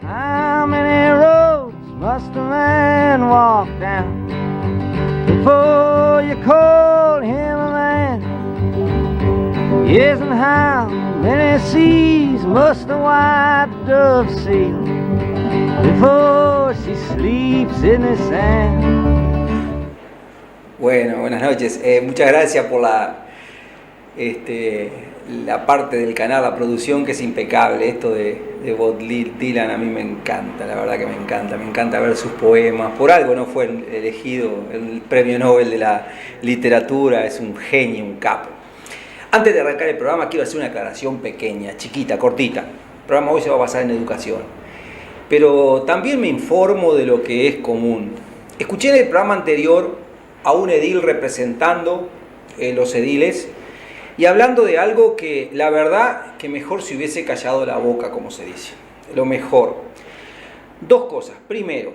How many roads must a man walk down before you call him a man? Yes, and how many seas must the white dove sail before she sleeps in the sand? Bueno, buenas noches. Muchas gracias por la parte del canal, la producción, que es impecable. Esto de Bob Dylan a mí me encanta, la verdad que me encanta ver sus poemas. Por algo no fue elegido el premio Nobel de la literatura, es un genio, un capo. Antes de arrancar el programa quiero hacer una aclaración pequeña, chiquita, cortita. El programa hoy se va a basar en educación, pero también me informo de lo que es común. Escuché en el programa anterior a un edil representando los ediles y hablando de algo que la verdad que mejor se hubiese callado la boca, como se dice. Lo mejor. Dos cosas. Primero,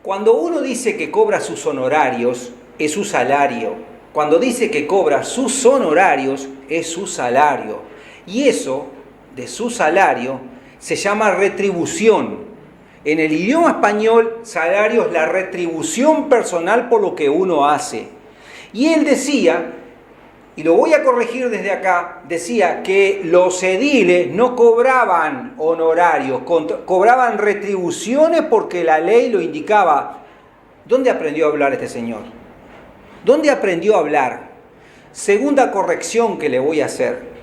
cuando uno dice que cobra sus honorarios, es su salario. Cuando dice que cobra sus honorarios, es su salario. Y eso, de su salario, se llama retribución. En el idioma español, salario es la retribución personal por lo que uno hace. Y él decía, y lo voy a corregir desde acá, decía que los ediles no cobraban honorarios, cobraban retribuciones porque la ley lo indicaba. ¿Dónde aprendió a hablar este señor? ¿Dónde aprendió a hablar? Segunda corrección que le voy a hacer.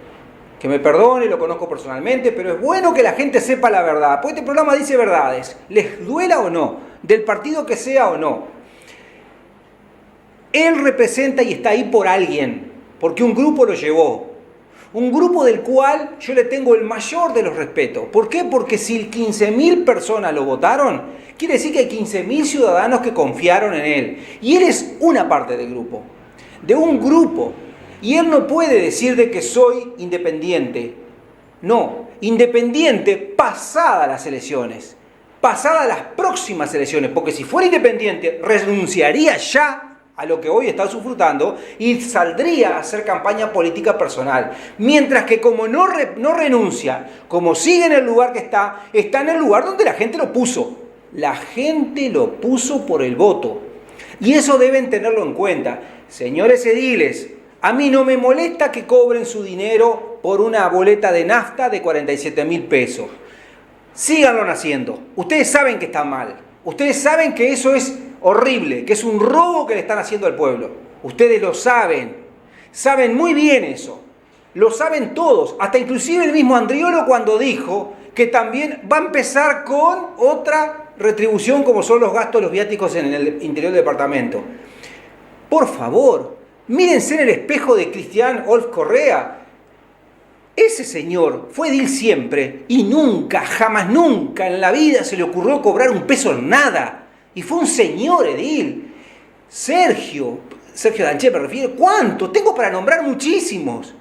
Que me perdone, lo conozco personalmente, pero es bueno que la gente sepa la verdad. Porque este programa dice verdades, les duela o no, del partido que sea o no. Él representa y está ahí por alguien, porque un grupo lo llevó. Un grupo del cual yo le tengo el mayor de los respetos. ¿Por qué? Porque si 15.000 personas lo votaron, quiere decir que hay 15.000 ciudadanos que confiaron en él. Y él es una parte del grupo, de un grupo. Y él no puede decir de que soy independiente. No, independiente pasadas las elecciones, pasadas las próximas elecciones. Porque si fuera independiente, renunciaría ya a lo que hoy está disfrutando y saldría a hacer campaña política personal. Mientras que como no renuncia, como sigue en el lugar que está en el lugar donde la gente lo puso. La gente lo puso por el voto. Y eso deben tenerlo en cuenta. Señores ediles, a mí no me molesta que cobren su dinero por una boleta de nafta de 47.000 pesos. Síganlo haciendo. Ustedes saben que está mal. Ustedes saben que eso es horrible, que es un robo que le están haciendo al pueblo. Ustedes lo saben. Saben muy bien eso. Lo saben todos. Hasta inclusive el mismo Andriolo cuando dijo que también va a empezar con otra retribución como son los gastos, los viáticos en el interior del departamento. Por favor, mírense en el espejo de Cristian Olf Correa. Ese señor fue edil siempre y nunca, jamás, nunca en la vida se le ocurrió cobrar un peso en nada. Y fue un señor edil. Sergio Danché me refiero. ¿Cuánto? Tengo para nombrar muchísimos.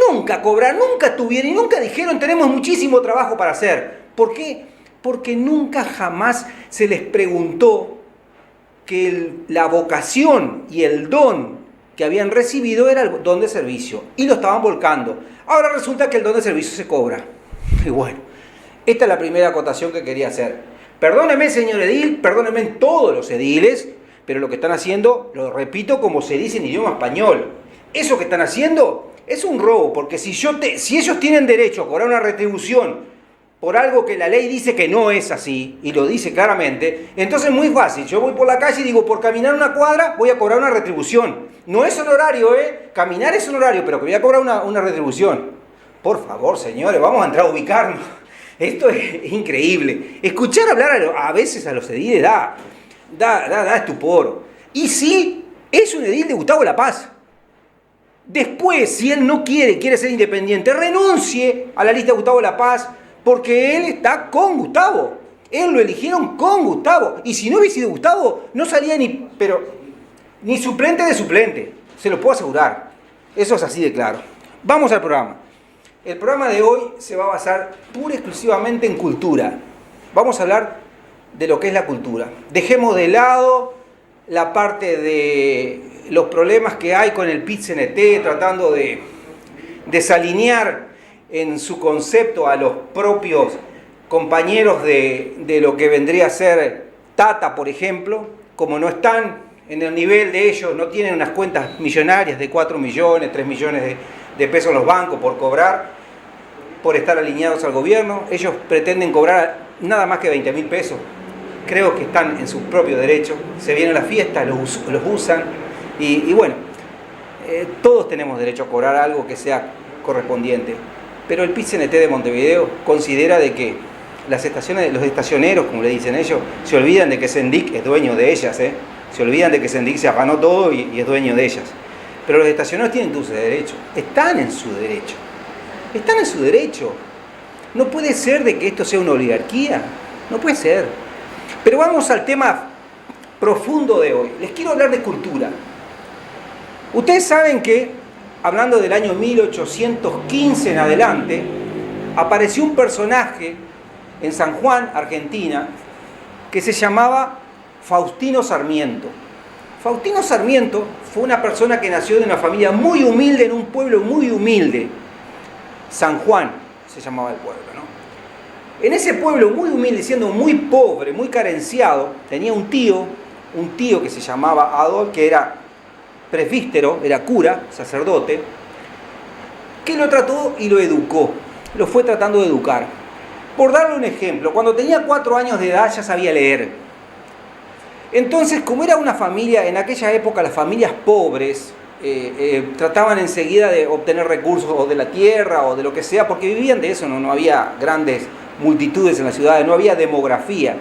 Nunca cobraron, nunca tuvieron y nunca dijeron tenemos muchísimo trabajo para hacer. ¿Por qué? Porque nunca jamás se les preguntó que la vocación y el don que habían recibido era el don de servicio. Y lo estaban volcando. Ahora resulta que el don de servicio se cobra. Y bueno, esta es la primera acotación que quería hacer. Perdóneme, señor edil, perdónenme todos los ediles, pero lo que están haciendo, lo repito como se dice en idioma español, eso que están haciendo es un robo, porque si ellos tienen derecho a cobrar una retribución por algo que la ley dice que no es así, y lo dice claramente, entonces es muy fácil. Yo voy por la calle y digo, por caminar una cuadra voy a cobrar una retribución. No es honorario, caminar es honorario, pero que voy a cobrar una retribución. Por favor, señores, vamos a entrar a ubicarnos. Esto es increíble. Escuchar hablar a veces a los ediles da estupor. Y sí, es un edil de Gustavo La Paz. Después, si él no quiere ser independiente, renuncie a la lista de Gustavo La Paz, porque él está con Gustavo. Él lo eligieron con Gustavo. Y si no hubiese sido Gustavo, no salía ni suplente de suplente. Se lo puedo asegurar. Eso es así de claro. Vamos al programa. El programa de hoy se va a basar pura y exclusivamente en cultura. Vamos a hablar de lo que es la cultura. Dejemos de lado la parte de los problemas que hay con el PIT-CNT, tratando de desalinear en su concepto a los propios compañeros de lo que vendría a ser Tata, por ejemplo, como no están en el nivel de ellos, no tienen unas cuentas millonarias de 4 millones, 3 millones de pesos en los bancos por cobrar, por estar alineados al gobierno, ellos pretenden cobrar nada más que 20.000 pesos. Creo que están en su propio derecho, se vienen a la fiesta, los usan y bueno, todos tenemos derecho a cobrar algo que sea correspondiente. Pero el PIT-CNT de Montevideo considera de que las estaciones, los estacioneros, como le dicen ellos, se olvidan de que Sendik es dueño de ellas, se olvidan de que Sendik se afanó todo y es dueño de ellas. Pero los estacioneros tienen todo ese derecho, están en su derecho, están en su derecho. No puede ser de que esto sea una oligarquía, no puede ser. Pero vamos al tema profundo de hoy. Les quiero hablar de cultura. Ustedes saben que, hablando del año 1815 en adelante, apareció un personaje en San Juan, Argentina, que se llamaba Faustino Sarmiento. Faustino Sarmiento fue una persona que nació de una familia muy humilde, en un pueblo muy humilde. San Juan se llamaba el pueblo, ¿no? En ese pueblo muy humilde, siendo muy pobre, muy carenciado, tenía un tío que se llamaba Adolf, que era presbítero, era cura, sacerdote, que lo trató y lo educó, lo fue tratando de educar. Por darle un ejemplo, cuando tenía 4 años de edad ya sabía leer. Entonces, como era una familia, en aquella época las familias pobres trataban enseguida de obtener recursos o de la tierra o de lo que sea, porque vivían de eso, no había grandes multitudes en las ciudades, no había demografía.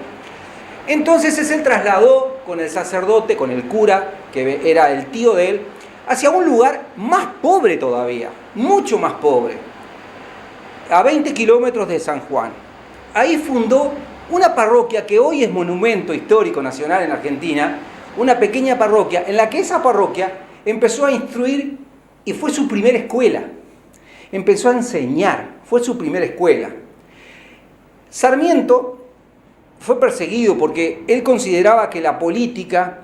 Entonces él trasladó con el sacerdote, con el cura, que era el tío de él, hacia un lugar más pobre todavía, mucho más pobre, a 20 kilómetros de San Juan. Ahí fundó una parroquia que hoy es monumento histórico nacional en Argentina, una pequeña parroquia, en la que esa parroquia empezó a instruir y fue su primera escuela. Empezó a enseñar, fue su primera escuela. Sarmiento fue perseguido porque él consideraba que la política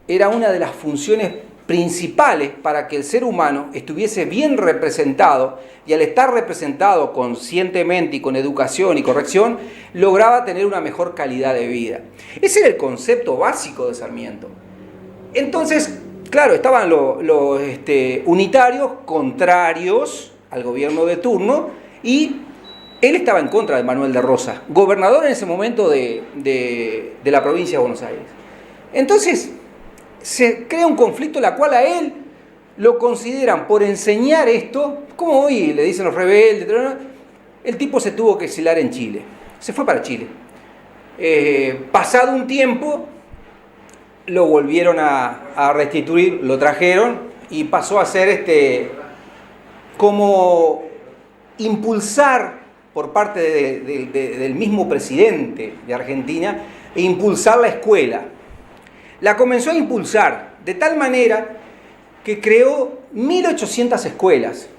era una de las funciones principales para que el ser humano estuviese bien representado, y al estar representado conscientemente y con educación y corrección, lograba tener una mejor calidad de vida. Ese era el concepto básico de Sarmiento. Entonces, claro, estaban los unitarios contrarios al gobierno de turno, y él estaba en contra de Manuel de Rosas, gobernador en ese momento de la provincia de Buenos Aires. Entonces, se crea un conflicto en la cual a él lo consideran por enseñar esto, como hoy le dicen los rebeldes, el tipo se tuvo que exilar en Chile, se fue para Chile. Pasado un tiempo, lo volvieron a restituir, lo trajeron y pasó a ser como impulsar por parte del mismo presidente de Argentina, e impulsar la escuela. La comenzó a impulsar de tal manera que creó 1.800 escuelas.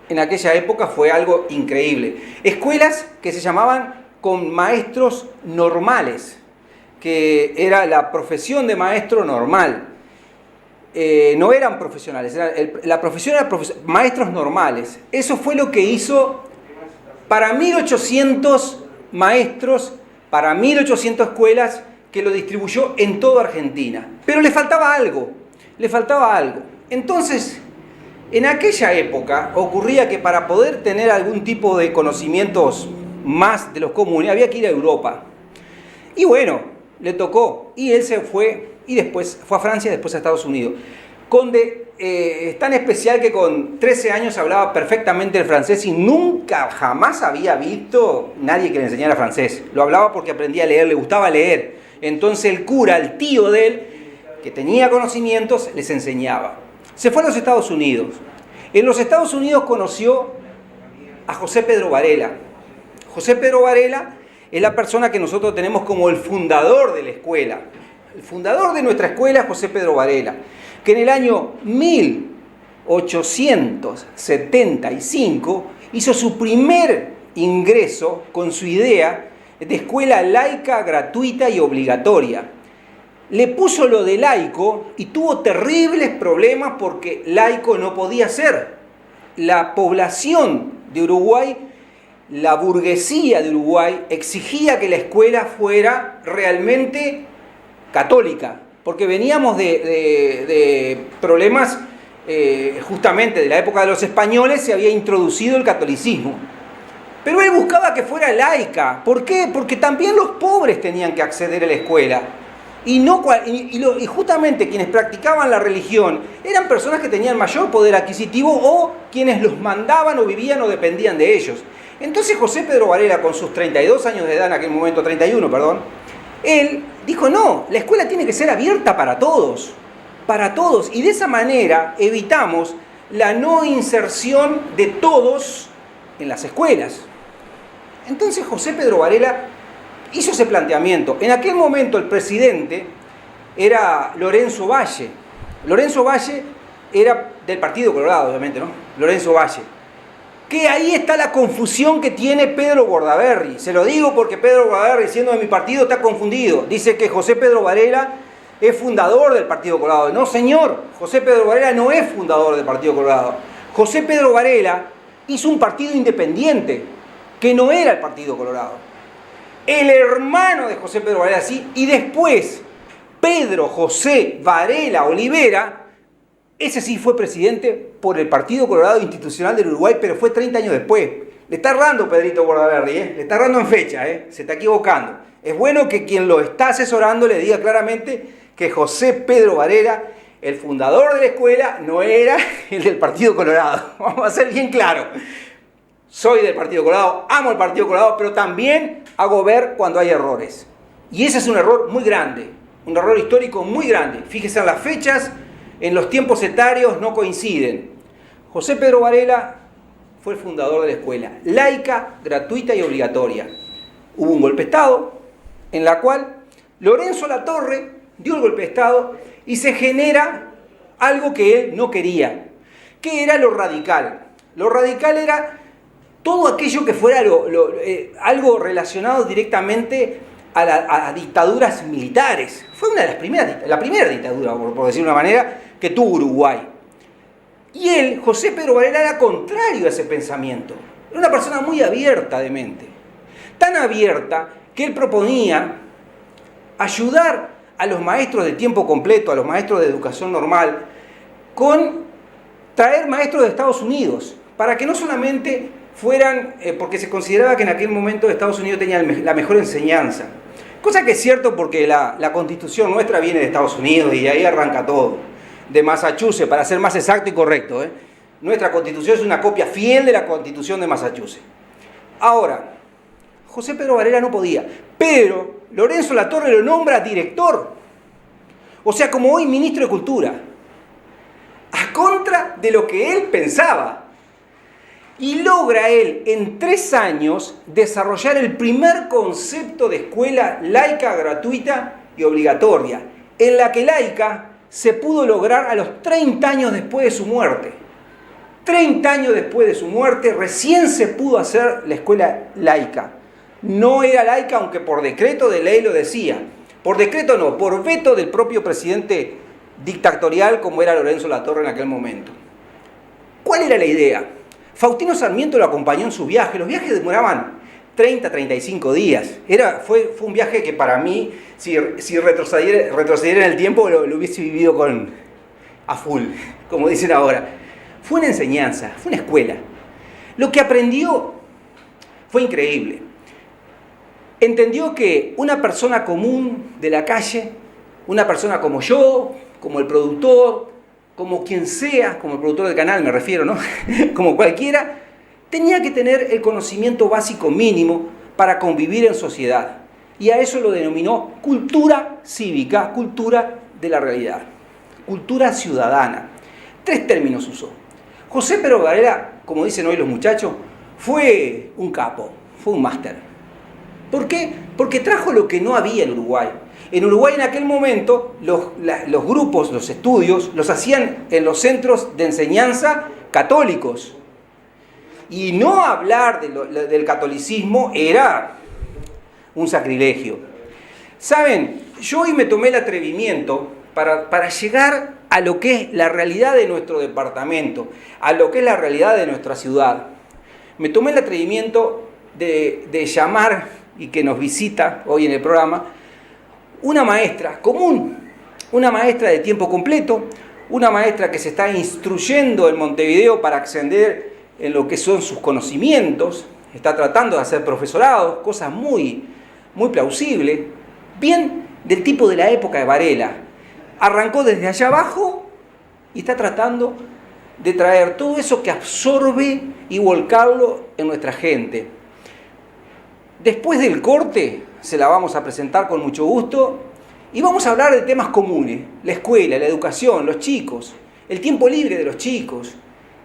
En aquella época fue algo increíble. Escuelas que se llamaban con maestros normales, que era la profesión de maestro normal. No eran profesionales, la profesión era maestros normales. Eso fue lo que hizo para 1.800 maestros, para 1.800 escuelas, que lo distribuyó en toda Argentina. Pero le faltaba algo. Entonces, en aquella época ocurría que para poder tener algún tipo de conocimientos más de los comunes, había que ir a Europa. Y bueno, le tocó. Y él se fue, y después fue a Francia, después a Estados Unidos. Es tan especial que con 13 años hablaba perfectamente el francés y nunca, jamás había visto nadie que le enseñara francés. Lo hablaba porque aprendía a leer, le gustaba leer. Entonces el cura, el tío de él, que tenía conocimientos, les enseñaba. Se fue a los Estados Unidos. En los Estados Unidos conoció a José Pedro Varela. José Pedro Varela es la persona que nosotros tenemos como el fundador de la escuela. El fundador de nuestra escuela es José Pedro Varela, que en el año 1875 hizo su primer ingreso con su idea de escuela laica, gratuita y obligatoria. Le puso lo de laico y tuvo terribles problemas porque laico no podía ser. La población de Uruguay la burguesía de Uruguay exigía que la escuela fuera realmente católica, porque veníamos de problemas, justamente de la época de los españoles se había introducido el catolicismo. Pero él buscaba que fuera laica. ¿Por qué? Porque también los pobres tenían que acceder a la escuela. Y justamente quienes practicaban la religión eran personas que tenían mayor poder adquisitivo o quienes los mandaban o vivían o dependían de ellos. Entonces José Pedro Varela, con sus 32 años de edad en aquel momento, 31, perdón, él dijo, no, la escuela tiene que ser abierta para todos, y de esa manera evitamos la no inserción de todos en las escuelas. Entonces José Pedro Varela hizo ese planteamiento. En aquel momento el presidente era Lorenzo Valle. Lorenzo Valle era del Partido Colorado, obviamente, ¿no? Lorenzo Valle. Que ahí está la confusión que tiene Pedro Bordaberry. Se lo digo porque Pedro Bordaberry, siendo de mi partido, está confundido. Dice que José Pedro Varela es fundador del Partido Colorado. No, señor, José Pedro Varela no es fundador del Partido Colorado. José Pedro Varela hizo un partido independiente, que no era el Partido Colorado. El hermano de José Pedro Varela sí, y después Pedro José Varela Olivera, ese sí fue presidente por el Partido Colorado Institucional del Uruguay, pero fue 30 años después. Le está errando Pedrito Bordaberry, le está errando en fecha, se está equivocando. Es bueno que quien lo está asesorando le diga claramente que José Pedro Varela, el fundador de la escuela, no era el del Partido Colorado. Vamos a ser bien claros. Soy del Partido Colorado, amo el Partido Colorado, pero también hago ver cuando hay errores. Y ese es un error muy grande, un error histórico muy grande. Fíjese en las fechas, en los tiempos etarios no coinciden. José Pedro Varela fue el fundador de la escuela, laica, gratuita y obligatoria. Hubo un golpe de Estado, en la cual Lorenzo Latorre dio el golpe de Estado y se genera algo que él no quería, que era lo radical. Lo radical era todo aquello que fuera algo relacionado directamente a dictaduras militares. Fue una de las primeras, la primera dictadura, por decir de una manera, que tuvo Uruguay. Y él, José Pedro Varela, era contrario a ese pensamiento. Era una persona muy abierta de mente. Tan abierta que él proponía ayudar a los maestros de tiempo completo, a los maestros de educación normal, con traer maestros de Estados Unidos, para que no solamente fueran, porque se consideraba que en aquel momento Estados Unidos tenía la mejor enseñanza. Cosa que es cierto porque la constitución nuestra viene de Estados Unidos y ahí arranca todo. De Massachusetts, para ser más exacto y correcto. Nuestra constitución es una copia fiel de la constitución de Massachusetts. Ahora, José Pedro Varela no podía, pero Lorenzo Latorre lo nombra director. O sea, como hoy ministro de Cultura. A contra de lo que él pensaba. Y logra él, en 3 años, desarrollar el primer concepto de escuela laica, gratuita y obligatoria, en la que laica se pudo lograr a los 30 años después de su muerte. 30 años después de su muerte, recién se pudo hacer la escuela laica. No era laica, aunque por decreto de ley lo decía. Por decreto no, por veto del propio presidente dictatorial como era Lorenzo Latorre en aquel momento. ¿Cuál era la idea? Faustino Sarmiento lo acompañó en su viaje. Los viajes demoraban 30, 35 días. Fue un viaje que para mí, si retrocediera en el tiempo, lo hubiese vivido a full, como dicen ahora. Fue una enseñanza, fue una escuela. Lo que aprendió fue increíble. Entendió que una persona común de la calle, una persona como yo, como el productor, como quien sea, como el productor del canal me refiero, ¿no? Como cualquiera, tenía que tener el conocimiento básico mínimo para convivir en sociedad. Y a eso lo denominó cultura cívica, cultura de la realidad, cultura ciudadana. 3 términos usó. José Pedro Varela, como dicen hoy los muchachos, fue un capo, fue un máster. ¿Por qué? Porque trajo lo que no había en Uruguay. En Uruguay en aquel momento los grupos, los estudios, los hacían en los centros de enseñanza católicos. Y no hablar del catolicismo era un sacrilegio. Saben, yo hoy me tomé el atrevimiento para llegar a lo que es la realidad de nuestro departamento, a lo que es la realidad de nuestra ciudad. Me tomé el atrevimiento de llamar y que nos visita hoy en el programa una maestra común, una maestra de tiempo completo, una maestra que se está instruyendo en Montevideo para ascender en lo que son sus conocimientos, está tratando de hacer profesorado, cosas muy, muy plausibles, bien del tipo de la época de Varela. Arrancó desde allá abajo y está tratando de traer todo eso que absorbe y volcarlo en nuestra gente. Después del corte se la vamos a presentar con mucho gusto y vamos a hablar de temas comunes: la escuela, la educación, los chicos, el tiempo libre de los chicos,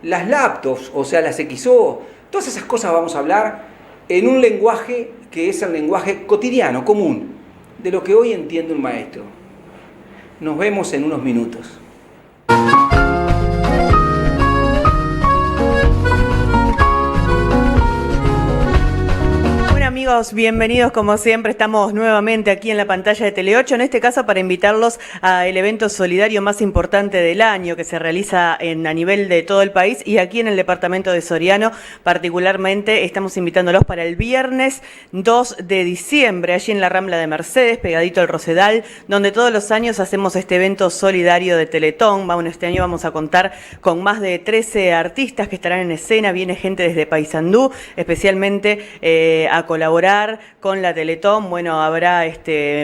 las laptops, o sea, las XO, todas esas cosas vamos a hablar en un lenguaje que es el lenguaje cotidiano, común, de lo que hoy entiende un maestro. Nos vemos en unos minutos. Amigos, bienvenidos como siempre, estamos nuevamente aquí en la pantalla de Tele 8, en este caso para invitarlos al evento solidario más importante del año que se realiza a nivel de todo el país y aquí en el departamento de Soriano particularmente estamos invitándolos para el viernes 2 de diciembre, allí en la Rambla de Mercedes, pegadito al Rosedal, donde todos los años hacemos este evento solidario de Teletón. Bueno, este año vamos a contar con más de 13 artistas que estarán en escena, viene gente desde Paysandú, especialmente a colaborar con la Teletón. Bueno, habrá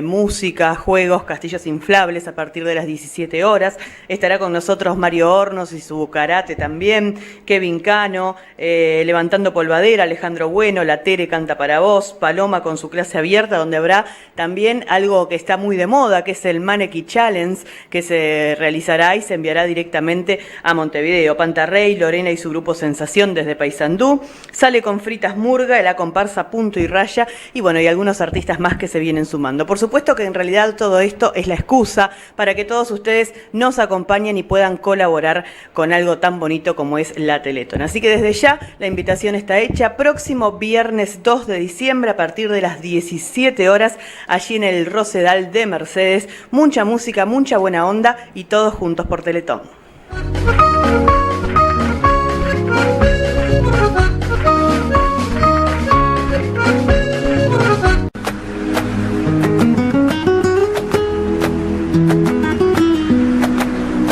música, juegos, castillos inflables a partir de las 17 horas. Estará con nosotros Mario Hornos y su karate también, Kevin Cano, Levantando Polvadera, Alejandro Bueno, La Tere Canta para Vos, Paloma con su clase abierta, donde habrá también algo que está muy de moda, que es el Mannequin Challenge, que se realizará y se enviará directamente a Montevideo. Pantarrey, Lorena y su grupo Sensación desde Paysandú, Sale con Fritas Murga, la comparsa Punto y Raya, y bueno, y algunos artistas más que se vienen sumando. Por supuesto que en realidad todo esto es la excusa para que todos ustedes nos acompañen y puedan colaborar con algo tan bonito como es la Teletón. Así que desde ya la invitación está hecha. Próximo viernes 2 de diciembre a partir de las 17 horas allí en el Rosedal de Mercedes. Mucha música, mucha buena onda y todos juntos por Teletón.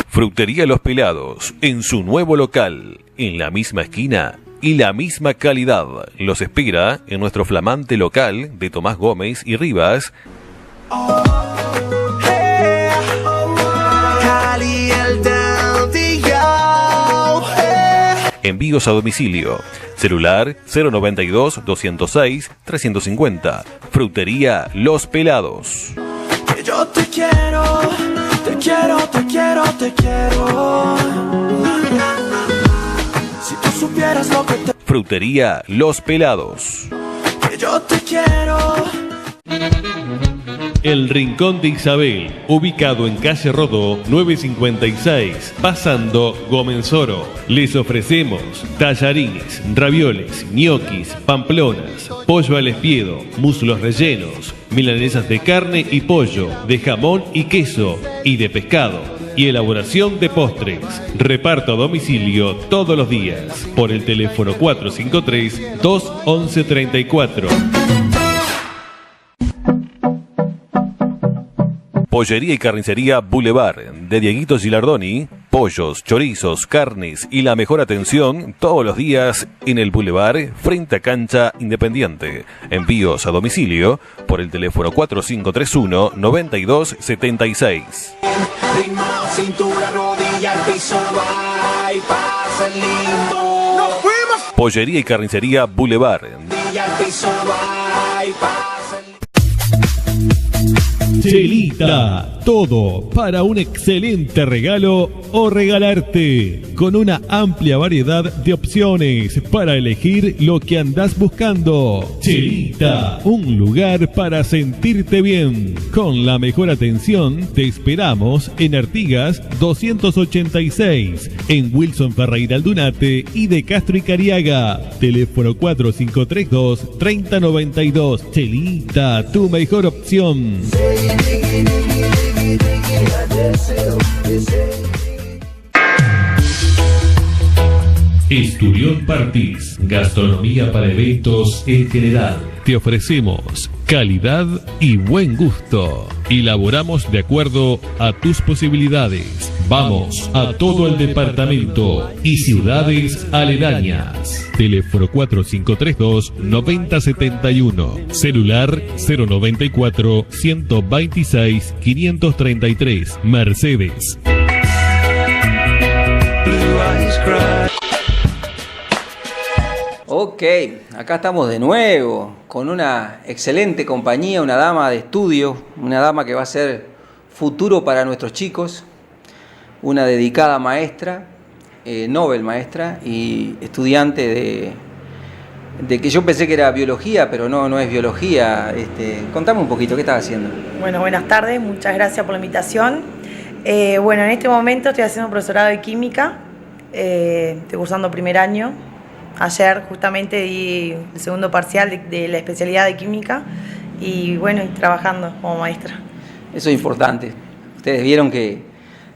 Frutería Los Pelados, en su nuevo local, en la misma esquina y la misma calidad. Los espera en nuestro flamante local de Tomás Gómez y Rivas. Envíos a domicilio. Celular 092-206-350. Frutería Los Pelados. Que yo te quiero, te quiero, te quiero, te quiero. Si tú supieras lo que te... Frutería Los Pelados. Que yo te quiero. El Rincón de Isabel, ubicado en calle Rodó 956, pasando Gómez-Oro. Les ofrecemos tallarines, ravioles, ñoquis, pamplonas, pollo al espiedo, muslos rellenos, milanesas de carne y pollo, de jamón y queso y de pescado. Y elaboración de postres. Reparto a domicilio todos los días por el teléfono 453-211-34. Pollería y Carnicería Boulevard de Dieguito Gilardoni. Pollos, chorizos, carnes y la mejor atención todos los días en el Boulevard frente a Cancha Independiente. Envíos a domicilio por el teléfono 4531-9276. Ritmo, cintura, rodilla, al piso, va y pasa el lindo. ¡Nos fuimos! Pollería y Carnicería Boulevard. Rodilla, al piso, va y pasa el lindo. Chelita, todo para un excelente regalo o regalarte, con una amplia variedad de opciones para elegir lo que andás buscando. Chelita, un lugar para sentirte bien. Con la mejor atención te esperamos en Artigas 286, en Wilson Ferreira Aldunate y de Castro y Cariaga. Teléfono 4532-3092. Chelita, tu mejor opción. Esturión Partis, gastronomía para eventos en general. Te ofrecemos calidad y buen gusto. Elaboramos de acuerdo a tus posibilidades. Vamos a todo el departamento y ciudades aledañas. Teléfono 4532-9071. Celular 094-126-533. Mercedes. Ok, acá estamos de nuevo con una excelente compañía, una dama de estudio, una dama que va a ser futuro para nuestros chicos, una dedicada maestra, Nobel maestra y estudiante de que yo pensé que era biología, pero no es biología. Contame un poquito, ¿qué estás haciendo? Bueno, buenas tardes, muchas gracias por la invitación. Bueno, en este momento estoy haciendo un profesorado de química, estoy cursando primer año. Ayer justamente di el segundo parcial de la especialidad de química y bueno, y trabajando como maestra. Eso es importante. Ustedes vieron que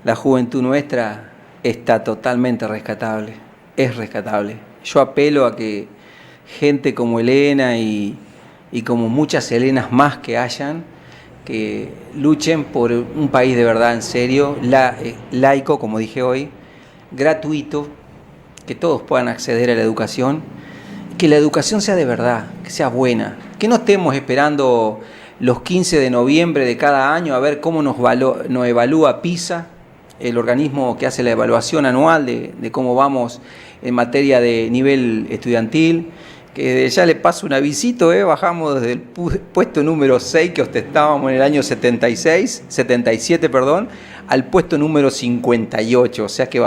la juventud nuestra está totalmente rescatable, es rescatable. Yo apelo a que gente como Elena y como muchas Elenas más que hayan, que luchen por un país de verdad, en serio, laico, como dije hoy, gratuito, que todos puedan acceder a la educación, que la educación sea de verdad, que sea buena, que no estemos esperando los 15 de noviembre de cada año a ver cómo nos evalúa PISA, el organismo que hace la evaluación anual de cómo vamos en materia de nivel estudiantil, que ya le paso un avisito, bajamos desde el puesto número 6 que ostestábamos en el año 77, al puesto número 58, o sea que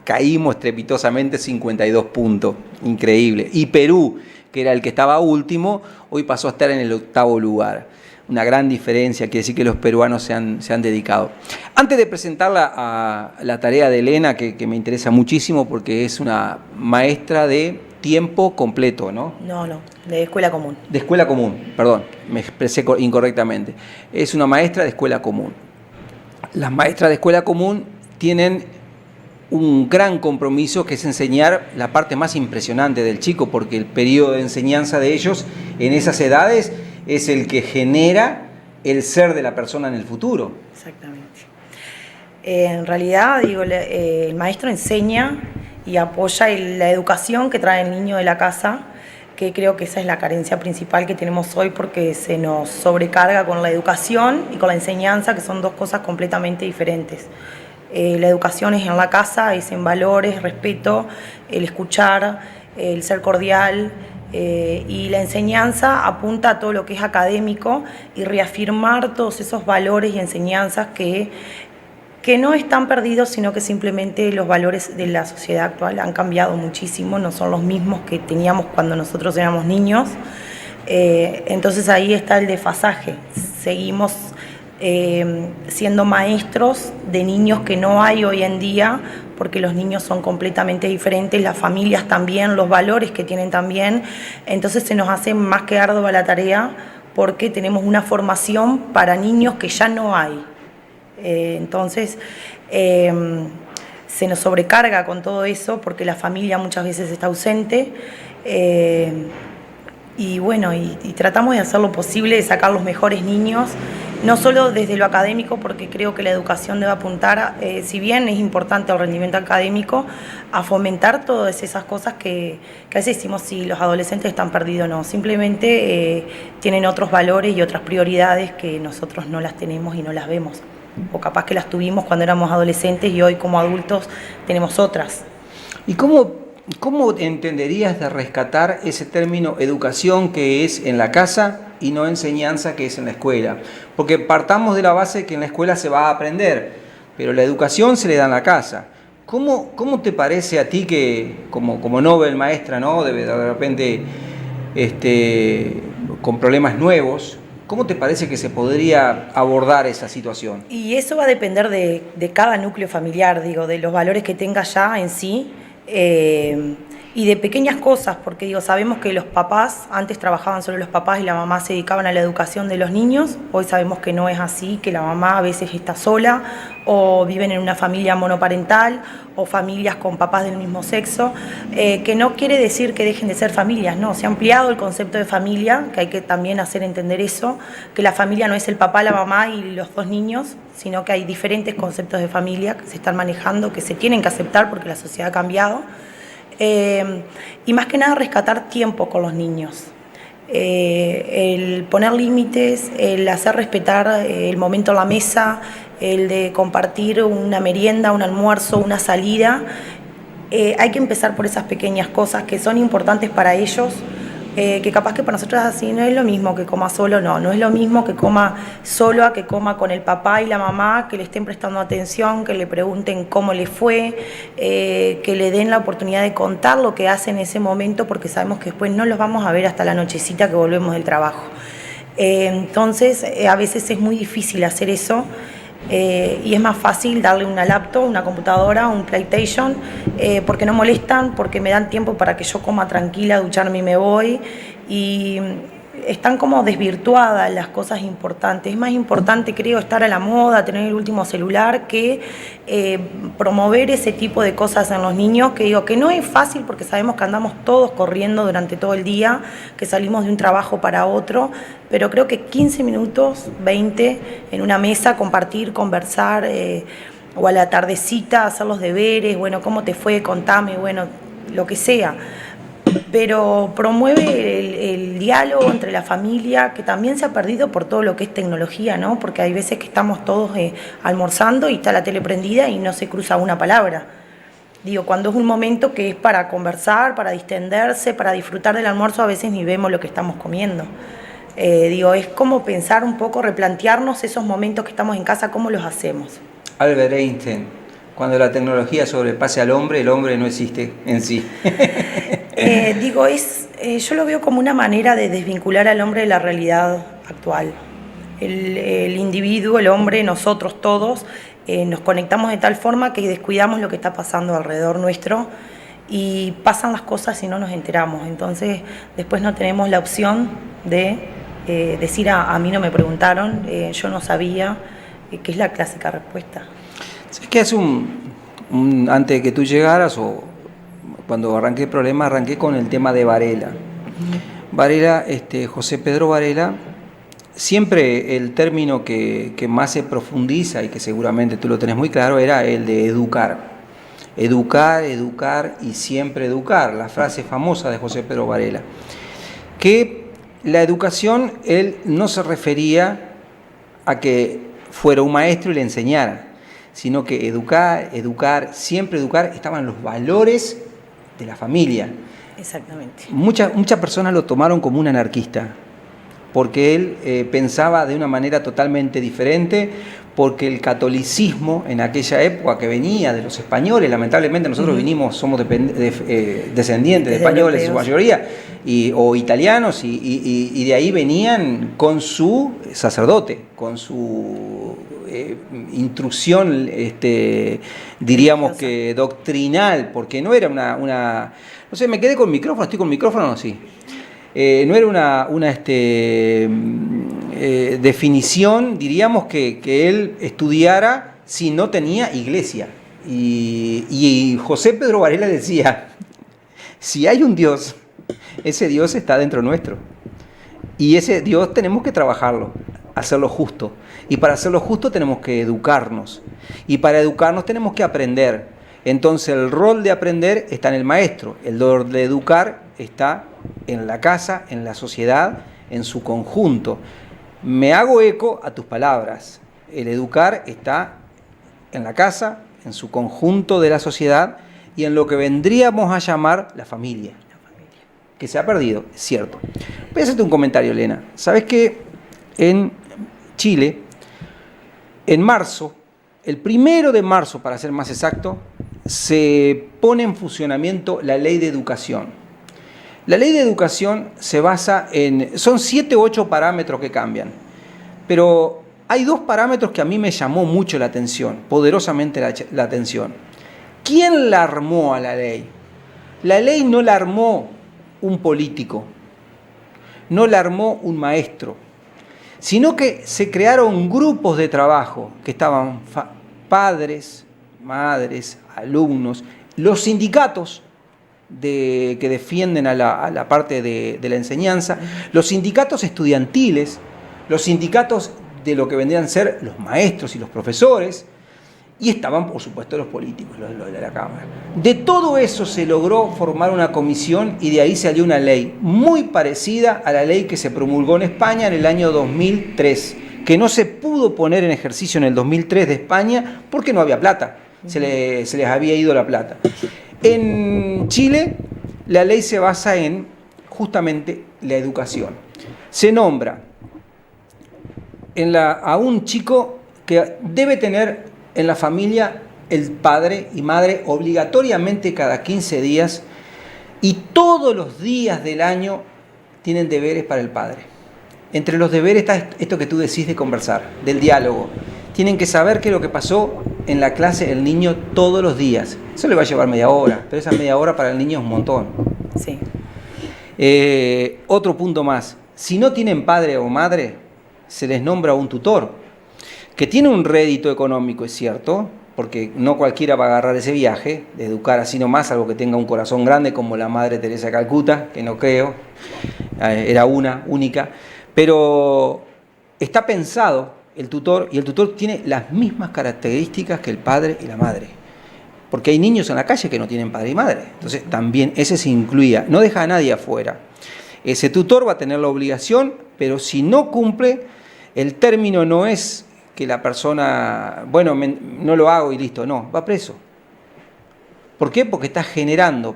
caímos estrepitosamente 52 puntos, increíble. Y Perú, que era el que estaba último, hoy pasó a estar en el 8º lugar. Una gran diferencia, quiere decir que los peruanos se han dedicado. Antes de presentar la tarea de Elena, que me interesa muchísimo porque es una maestra de tiempo completo, ¿no? No, de escuela común. De escuela común, perdón, me expresé incorrectamente. Es una maestra de escuela común. Las maestras de escuela común tienen un gran compromiso que es enseñar la parte más impresionante del chico, porque el periodo de enseñanza de ellos en esas edades es el que genera el ser de la persona en el futuro. Exactamente. En realidad, el maestro enseña y apoya la educación que trae el niño de la casa, que creo que esa es la carencia principal que tenemos hoy, porque se nos sobrecarga con la educación y con la enseñanza, que son dos cosas completamente diferentes. La educación es en la casa, es en valores, respeto, el escuchar, el ser cordial, y la enseñanza apunta a todo lo que es académico y reafirmar todos esos valores y enseñanzas que no están perdidos, sino que simplemente los valores de la sociedad actual han cambiado muchísimo, no son los mismos que teníamos cuando nosotros éramos niños. Entonces ahí está el desfasaje. Seguimos siendo maestros de niños que no hay hoy en día, porque los niños son completamente diferentes, las familias también, los valores que tienen también. Entonces se nos hace más que ardua la tarea, porque tenemos una formación para niños que ya no hay. Entonces se nos sobrecarga con todo eso, porque la familia muchas veces está ausente, y bueno, y tratamos de hacer lo posible, de sacar los mejores niños, no solo desde lo académico, porque creo que la educación debe apuntar, si bien es importante el rendimiento académico, a fomentar todas esas cosas que a veces decimos si los adolescentes están perdidos. No, simplemente tienen otros valores y otras prioridades que nosotros no las tenemos y no las vemos, o capaz que las tuvimos cuando éramos adolescentes y hoy como adultos tenemos otras. ¿Y cómo entenderías de rescatar ese término educación, que es en la casa, y no enseñanza, que es en la escuela? Porque partamos de la base que en la escuela se va a aprender, pero la educación se le da en la casa. ¿Cómo te parece a ti que, como Nobel maestra, ¿no? de repente con problemas nuevos, cómo te parece que se podría abordar esa situación? Y eso va a depender de cada núcleo familiar, de los valores que tenga ya en sí. Y de pequeñas cosas, porque digo, sabemos que los papás, antes trabajaban solo los papás y la mamá se dedicaban a la educación de los niños, hoy sabemos que no es así, que la mamá a veces está sola, o viven en una familia monoparental, o familias con papás del mismo sexo, que no quiere decir que dejen de ser familias, no, se ha ampliado el concepto de familia, que hay que también hacer entender eso, que la familia no es el papá, la mamá y los dos niños, sino que hay diferentes conceptos de familia que se están manejando, que se tienen que aceptar porque la sociedad ha cambiado. Y más que nada rescatar tiempo con los niños, el poner límites, el hacer respetar el momento en la mesa, el de compartir una merienda, un almuerzo, una salida. Hay que empezar por esas pequeñas cosas que son importantes para ellos, que capaz que para nosotros así no es lo mismo que coma solo, no es lo mismo que coma solo a que coma con el papá y la mamá, que le estén prestando atención, que le pregunten cómo le fue, que le den la oportunidad de contar lo que hace en ese momento, porque sabemos que después no los vamos a ver hasta la nochecita que volvemos del trabajo. Entonces a veces es muy difícil hacer eso. Y es más fácil darle una laptop, una computadora, un PlayStation, porque no molestan, porque me dan tiempo para que yo coma tranquila, ducharme y me voy, y están como desvirtuadas las cosas importantes. Es más importante, creo, estar a la moda, tener el último celular, que promover ese tipo de cosas en los niños, que digo que no es fácil porque sabemos que andamos todos corriendo durante todo el día, que salimos de un trabajo para otro, pero creo que 15 minutos, 20, en una mesa, compartir, conversar, o a la tardecita hacer los deberes, bueno, ¿cómo te fue? Contame, bueno, lo que sea. Pero promueve el diálogo entre la familia, que también se ha perdido por todo lo que es tecnología, ¿no? Porque hay veces que estamos todos almorzando y está la tele prendida y no se cruza una palabra. Digo, cuando es un momento que es para conversar, para distenderse, para disfrutar del almuerzo, a veces ni vemos lo que estamos comiendo. Digo, es como pensar un poco, replantearnos esos momentos que estamos en casa, cómo los hacemos. Albert Einstein, cuando la tecnología sobrepase al hombre, el hombre no existe en sí. Digo, yo lo veo como una manera de desvincular al hombre de la realidad actual. El individuo, el hombre, nosotros todos, nos conectamos de tal forma que descuidamos lo que está pasando alrededor nuestro y pasan las cosas y no nos enteramos. Entonces, después no tenemos la opción de decir, a mí no me preguntaron, yo no sabía, que es la clásica respuesta. ¿Sabes qué? Hace antes de que tú llegaras, o cuando arranqué el problema, arranqué con el tema de Varela. Varela, José Pedro Varela, siempre el término que más se profundiza y que seguramente tú lo tenés muy claro era el de educar. Educar, educar y siempre educar, la frase famosa de José Pedro Varela. Que la educación, él no se refería a que fuera un maestro y le enseñara, sino que educar, siempre educar, estaban los valores de la familia. Exactamente. Muchas personas lo tomaron como un anarquista, porque él pensaba de una manera totalmente diferente, porque el catolicismo en aquella época, que venía de los españoles, lamentablemente nosotros somos descendientes de españoles en su mayoría, o italianos, y de ahí venían con su sacerdote, con su instrucción, diríamos que doctrinal, porque no era una no sé, me quedé con micrófono, estoy con micrófono, no, sí. No era una definición, diríamos, que él estudiara si no tenía iglesia. Y José Pedro Varela decía, si hay un Dios, ese Dios está dentro nuestro. Y ese Dios tenemos que trabajarlo, hacerlo justo. Y para hacerlo justo tenemos que educarnos. Y para educarnos tenemos que aprender. Entonces el rol de aprender está en el maestro, el rol de educar está en la casa, en la sociedad, en su conjunto. Me hago eco a tus palabras. El educar está en la casa, en su conjunto de la sociedad y en lo que vendríamos a llamar la familia. Que se ha perdido, es cierto. Voy a hacerte un comentario, Elena. ¿Sabes que en Chile, en marzo, el 1 de marzo, para ser más exacto, se pone en funcionamiento la ley de educación? La ley de educación se basa son 7 u 8 parámetros que cambian, pero hay 2 parámetros que a mí me llamó mucho la atención, poderosamente la atención. ¿Quién la armó a la ley? La ley no la armó un político, no la armó un maestro, sino que se crearon grupos de trabajo que estaban padres, madres, alumnos, los sindicatos que defienden a la parte de la enseñanza, los sindicatos estudiantiles, los sindicatos de lo que vendrían a ser los maestros y los profesores, y estaban, por supuesto, los políticos, los de la Cámara. De todo eso se logró formar una comisión y de ahí salió una ley muy parecida a la ley que se promulgó en España en el año 2003, que no se pudo poner en ejercicio en el 2003 de España porque no había plata, se les había ido la plata. En Chile, la ley se basa en justamente la educación. Se nombra a un chico que debe tener en la familia el padre y madre obligatoriamente cada 15 días y todos los días del año tienen deberes para el padre. Entre los deberes está esto que tú decís de conversar, del diálogo. Tienen que saber qué es lo que pasó en la clase el niño todos los días. Eso le va a llevar media hora, pero esa media hora para el niño es un montón. Sí. Otro punto más. Si no tienen padre o madre, se les nombra un tutor, que tiene un rédito económico, es cierto, porque no cualquiera va a agarrar ese viaje, de educar así nomás, algo que tenga un corazón grande como la Madre Teresa de Calcuta, que no creo, era una, única, pero está pensado el tutor, y el tutor tiene las mismas características que el padre y la madre, porque hay niños en la calle que no tienen padre y madre, entonces también ese se incluía, no deja a nadie afuera. Ese tutor va a tener la obligación, pero si no cumple, el término no es que la persona, bueno, no lo hago y listo, no, va preso. ¿Por qué? Porque está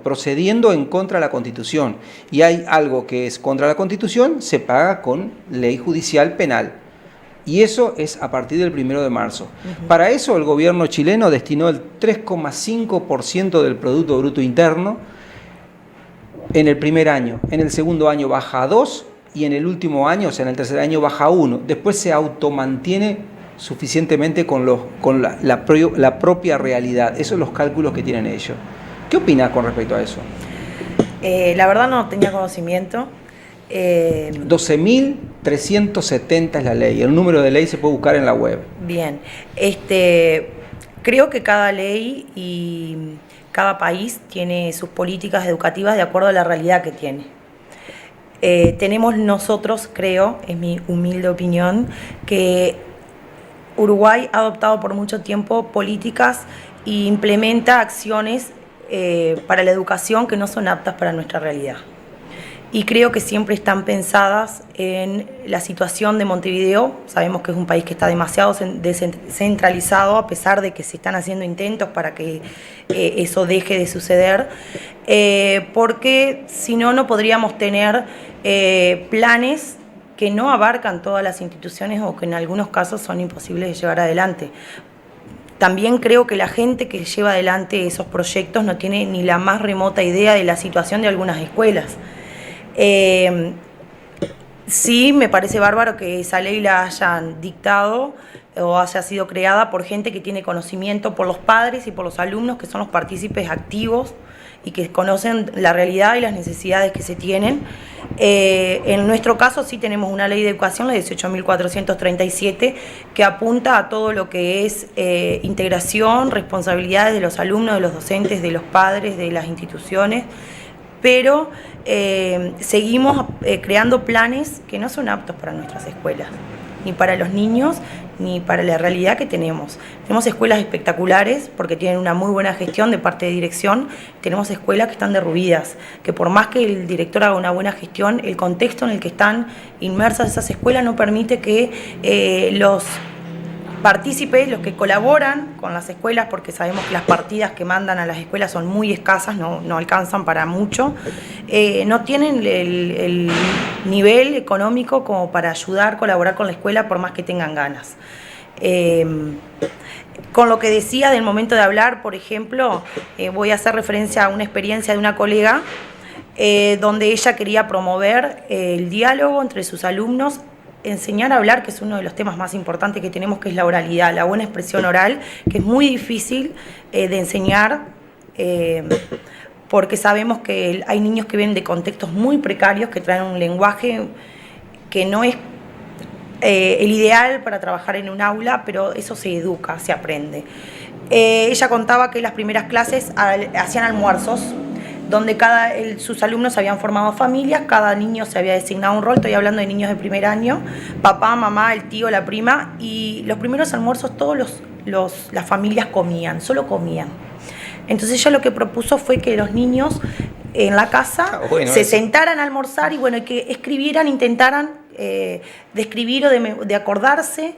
procediendo en contra de la Constitución. Y hay algo que es contra la Constitución, se paga con ley judicial penal. Y eso es a partir del 1 de marzo. Uh-huh. Para eso el gobierno chileno destinó el 3,5% del Producto Bruto Interno en el primer año. En el segundo año baja a 2% y en el último año, o sea, en el tercer año, baja a 1%. Después se automantiene suficientemente con la propia realidad. Esos son los cálculos que tienen ellos. ¿Qué opinas con respecto a eso? La verdad no tenía conocimiento. 12.370 es la ley. El número de ley se puede buscar en la web. Bien. Creo que cada ley y cada país tiene sus políticas educativas de acuerdo a la realidad que tiene. Tenemos nosotros, creo, es mi humilde opinión, que Uruguay ha adoptado por mucho tiempo políticas e implementa acciones para la educación que no son aptas para nuestra realidad. Y creo que siempre están pensadas en la situación de Montevideo. Sabemos que es un país que está demasiado descentralizado, a pesar de que se están haciendo intentos para que eso deje de suceder, porque si no, no podríamos tener planes que no abarcan todas las instituciones o que en algunos casos son imposibles de llevar adelante. También creo que la gente que lleva adelante esos proyectos no tiene ni la más remota idea de la situación de algunas escuelas. Sí, me parece bárbaro que esa ley la hayan dictado o haya sido creada por gente que tiene conocimiento, por los padres y por los alumnos, que son los partícipes activos y que conocen la realidad y las necesidades que se tienen. En nuestro caso sí tenemos una ley de educación, la 18.437, que apunta a todo lo que es integración, responsabilidades de los alumnos, de los docentes, de los padres, de las instituciones, pero seguimos creando planes que no son aptos para nuestras escuelas, ni para los niños, ni para la realidad que tenemos. Tenemos escuelas espectaculares porque tienen una muy buena gestión de parte de dirección. Tenemos escuelas que están derruidas, que por más que el director haga una buena gestión, el contexto en el que están inmersas esas escuelas no permite que los partícipes, los que colaboran con las escuelas, porque sabemos que las partidas que mandan a las escuelas son muy escasas, no alcanzan para mucho, no tienen el nivel económico como para ayudar, colaborar con la escuela por más que tengan ganas. Con lo que decía del momento de hablar, por ejemplo, voy a hacer referencia a una experiencia de una colega donde ella quería promover el diálogo entre sus alumnos, enseñar a hablar, que es uno de los temas más importantes que tenemos, que es la oralidad, la buena expresión oral, que es muy difícil de enseñar porque sabemos que hay niños que vienen de contextos muy precarios, que traen un lenguaje que no es el ideal para trabajar en un aula, pero eso se educa, se aprende. Ella contaba que las primeras clases hacían almuerzos, donde sus alumnos habían formado familias, cada niño se había designado un rol, estoy hablando de niños de primer año, papá, mamá, el tío, la prima, y los primeros almuerzos todos las familias comían, solo comían. Entonces ella lo que propuso fue que los niños en la casa se sentaran a almorzar y bueno, que escribieran, intentaran describir o de acordarse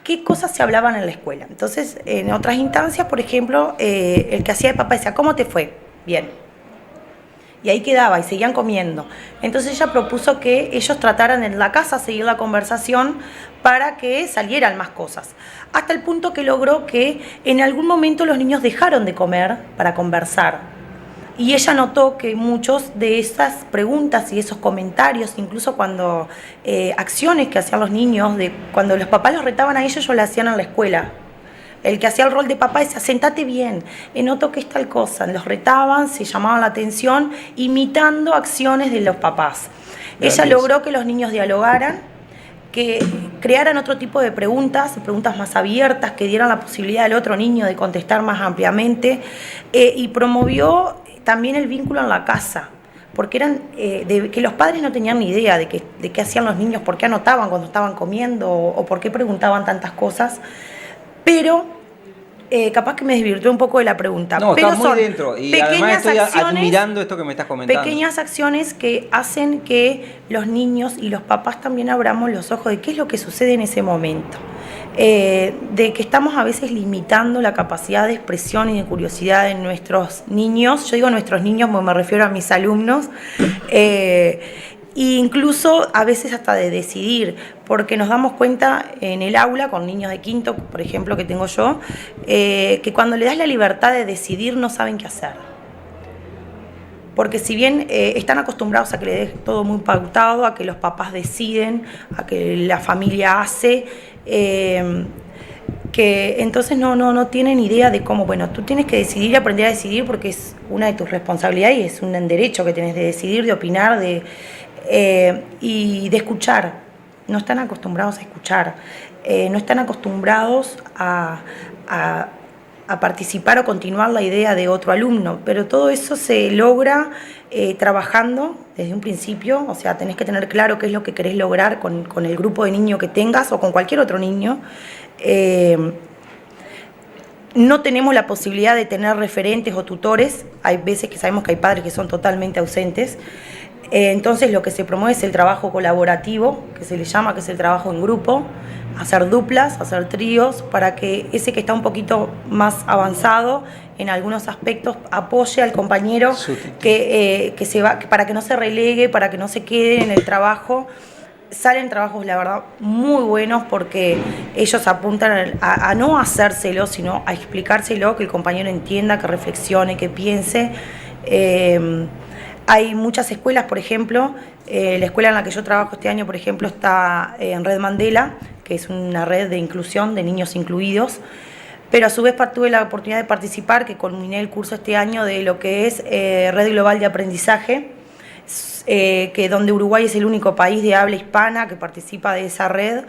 qué cosas se hablaban en la escuela. Entonces, en otras instancias, por ejemplo, el que hacía de papá decía, ¿cómo te fue? Bien. Y ahí quedaba, y seguían comiendo. Entonces ella propuso que ellos trataran en la casa seguir la conversación para que salieran más cosas. Hasta el punto que logró que en algún momento los niños dejaron de comer para conversar. Y ella notó que muchos de esas preguntas y esos comentarios, incluso cuando acciones que hacían los niños, cuando los papás los retaban a ellos lo hacían en la escuela. El que hacía el rol de papá decía, sentate bien, no toques tal cosa. Los retaban, se llamaban la atención, imitando acciones de los papás. Ella logró que los niños dialogaran, que crearan otro tipo de preguntas más abiertas, que dieran la posibilidad al otro niño de contestar más ampliamente, y promovió también el vínculo en la casa, porque eran que los padres no tenían ni idea de qué hacían los niños, por qué anotaban cuando estaban comiendo o por qué preguntaban tantas cosas, pero capaz que me desvirtué un poco de la pregunta. No, pero está muy dentro y además estoy admirando esto que me estás comentando. Pequeñas acciones que hacen que los niños y los papás también abramos los ojos de qué es lo que sucede en ese momento. De que estamos a veces limitando la capacidad de expresión y de curiosidad de nuestros niños. Yo digo nuestros niños porque me refiero a mis alumnos. E incluso a veces hasta de decidir, porque nos damos cuenta en el aula con niños de quinto, por ejemplo, que tengo yo, que cuando le das la libertad de decidir no saben qué hacer. Porque si bien están acostumbrados a que le des todo muy pautado, a que los papás deciden, a que la familia hace, que entonces no tienen idea de cómo, bueno, tú tienes que decidir y aprender a decidir porque es una de tus responsabilidades y es un derecho que tienes de decidir, de opinar, y de escuchar. No están acostumbrados a escuchar, no están acostumbrados a participar o continuar la idea de otro alumno, pero todo eso se logra trabajando desde un principio, o sea, tenés que tener claro qué es lo que querés lograr con el grupo de niños que tengas o con cualquier otro niño. No tenemos la posibilidad de tener referentes o tutores, hay veces que sabemos que hay padres que son totalmente ausentes. Entonces lo que se promueve es el trabajo colaborativo, que se le llama, que es el trabajo en grupo, hacer duplas, hacer tríos, para que ese que está un poquito más avanzado en algunos aspectos apoye al compañero para que no se relegue, para que no se quede en el trabajo. Salen trabajos, la verdad, muy buenos porque ellos apuntan a no hacérselo, sino a explicárselo, que el compañero entienda, que reflexione, que piense. Hay muchas escuelas, por ejemplo, la escuela en la que yo trabajo este año, por ejemplo, está en Red Mandela, que es una red de inclusión de niños incluidos, pero a su vez tuve la oportunidad de participar, que culminé el curso este año, de lo que es Red Global de Aprendizaje, que donde Uruguay es el único país de habla hispana que participa de esa red,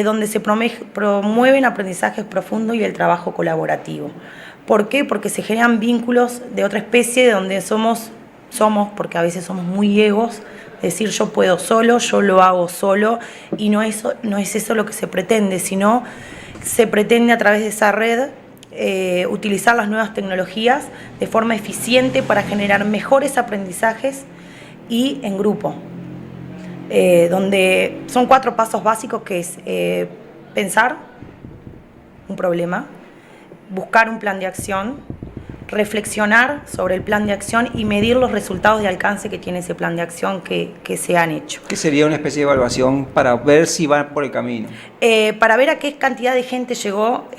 donde se promueven aprendizajes profundos y el trabajo colaborativo. ¿Por qué? Porque se generan vínculos de otra especie, de donde somos, porque a veces somos muy egos, decir yo puedo solo, yo lo hago solo, y no es eso lo que se pretende, sino se pretende a través de esa red utilizar las nuevas tecnologías de forma eficiente para generar mejores aprendizajes y en grupo, donde son 4 pasos básicos, que es pensar un problema, buscar un plan de acción, reflexionar sobre el plan de acción y medir los resultados de alcance que tiene ese plan de acción que se han hecho. ¿Qué sería una especie de evaluación para ver si van por el camino? Para ver a qué cantidad de gente llegó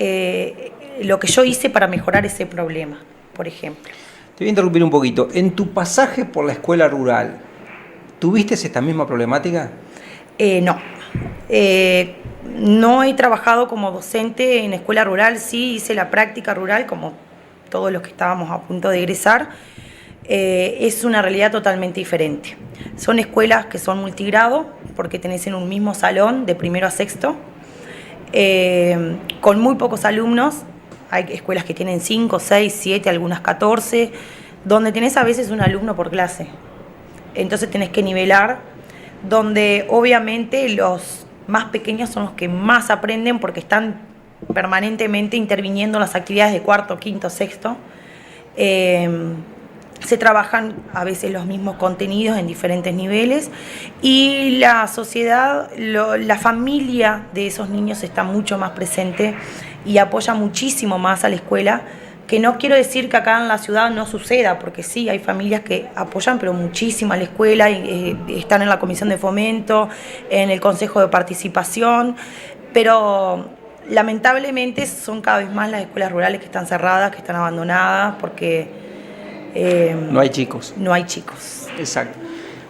lo que yo hice para mejorar ese problema, por ejemplo. Te voy a interrumpir un poquito. En tu pasaje por la escuela rural, ¿tuviste esta misma problemática? No. No he trabajado como docente en escuela rural, sí hice la práctica rural como todos los que estábamos a punto de egresar, es una realidad totalmente diferente. Son escuelas que son multigrado, porque tenés en un mismo salón de primero a sexto, con muy pocos alumnos. Hay escuelas que tienen 5, 6, 7, algunas 14, donde tenés a veces un alumno por clase. Entonces tenés que nivelar, donde obviamente los más pequeños son los que más aprenden porque están permanentemente interviniendo en las actividades de cuarto, quinto, sexto. Se trabajan a veces los mismos contenidos en diferentes niveles y la sociedad, la familia de esos niños está mucho más presente y apoya muchísimo más a la escuela, que no quiero decir que acá en la ciudad no suceda, porque sí, hay familias que apoyan, pero muchísimo a la escuela, y están en la comisión de fomento, en el consejo de participación, pero lamentablemente son cada vez más las escuelas rurales que están cerradas, que están abandonadas, porque No hay chicos. no hay chicos. Exacto.